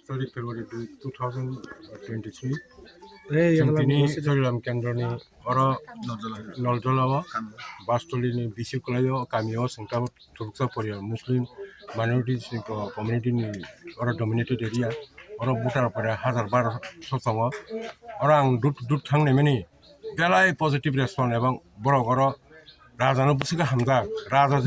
તારીખ ફેબ્રુઆરી 2023 जोंनि जयराम केन्द्रनि अर नलजलाव बासतलिनि बिसिकलायाव गामियाव संथाव थुरुकसा परियाल मुस्लिम माइनरिटिस कम्युनिटिनि अर डमिनेटेड एरिया अर भुटानफोरा 1012 दङ अर आं दुत थांनाय मानि बेलाय पजिटिभ रेसपन्स एबं बर'गर राजानो बसगा हामजा राजा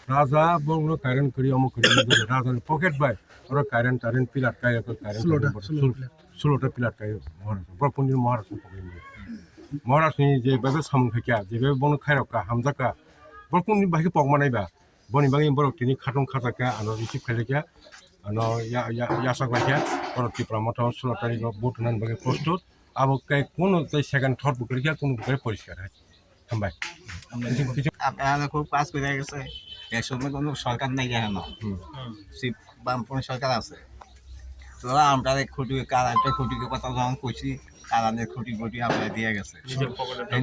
राजा बोंनो कारेन्ट करी अमुक करी राजा ने पॉकेट बाय और कारेन्ट पिलार काया को कारेन्ट सुलोटा पिलार काया महाराज बरपुनि महाराज पकड़ी महाराज नि जे बेबे सामु फैया जे बे बोंनो खायरका हामजाका बरपुनि बाहि पगमानायबा बनि बागि बरकतिनि खाटं खाजाका आनो रिसिभ खालेका आनो यासा बाया बरकति प्रमोट सुलोटानि बुटनान बागि प्रस्तुत अब कई कोन कई सेकंड थर्ड बुकरिया कोन बुकरे परिष्कार है हामबाय আপনারা খুব কাজ করে গেছে এই সময় কোনো সরকার নাই কেন বামপন্থী সরকার আছে তো আমরা খুঁটি কারান্টের খুঁটিকে কথা যখন কইছি কারান্টের খুঁটি খুঁটি আমরা দিয়ে গেছে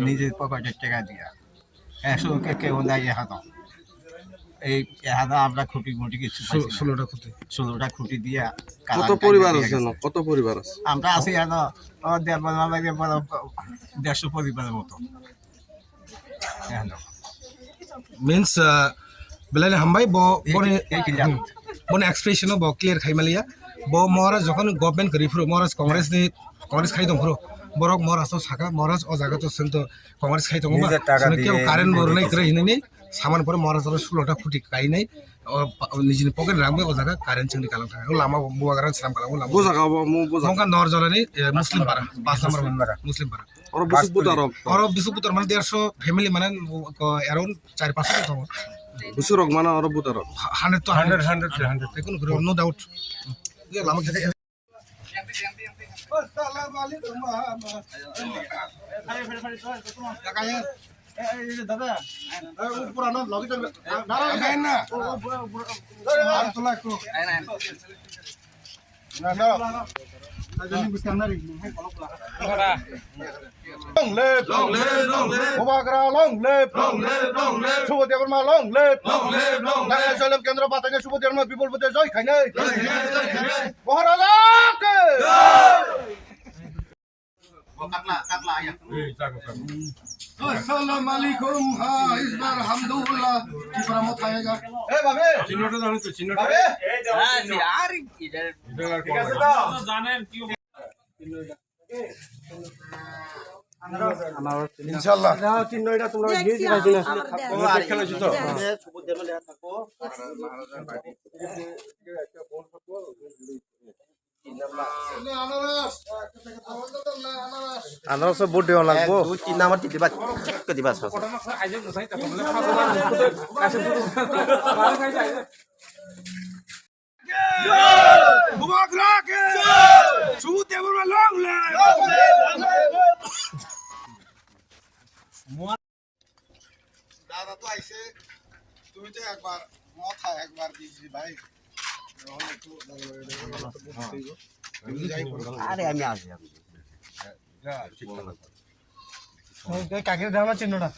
নিজের পকেটের টাকা দিয়া একশোকে কেউ নাই হাতা এই হাতা আমরা খুঁটি খুঁটি কিছু 16টা খুঁটি দিয়া কত পরিবার আছে না কত পরিবার আছে আমরা আছি এখন 150 পরিবারের মতো means belai hambai bo bone expression bo clear khaimalia bo mora jokhon government kari furo mora congress khai dong furo borok mora so saka mora o jaga to sento congress khai dong ba sene keu current bor nai kre hinai nei saman pore mora jora 16 ta khuti kai nai nijini pocket rambe o jaga current chingni kalam thaka lama buwa garan salam kalam lama bo jaga bo mu bo jaga nor jolani muslim para 5 number muslim para और बिसुपुतर माने 150 family माने around 4-5 तो बिसुरक माने और बुतर 100 to 100 देखो no doubt ये लामा के अस्सलाम वालेकुम दादा पुरानो लगी तो ना long live Mubagra long live Subodhi Verma long live Jayram Kendra Batanya Subodhi Verma people with the joy khainai Maharaja ke katla ya Assalamu alaikum इस बार alhamdulillah प्रमोद आएगा ए बाबे चिन्नटा जानो तो चिन्नटा बाबे यार इधर ठीक है तो जानें क्यों इंशाल्लाह चिन्नटा তোমরা দিয়ে দিলা আর খেলাছো তো সুবুদ্ধ দেব লেয়া থাকো আনারস বুট দেওয়া লাগবো 2-3 নাম্বার দিবা চেক দিবা সব मुबागरा के सूत एवं लॉन्ग ले দাদা তো আইছে তুমি তো একবার মাথা একবার দিছি ভাই আরে আমি আসি কাকের ধারণা চিহ্নটা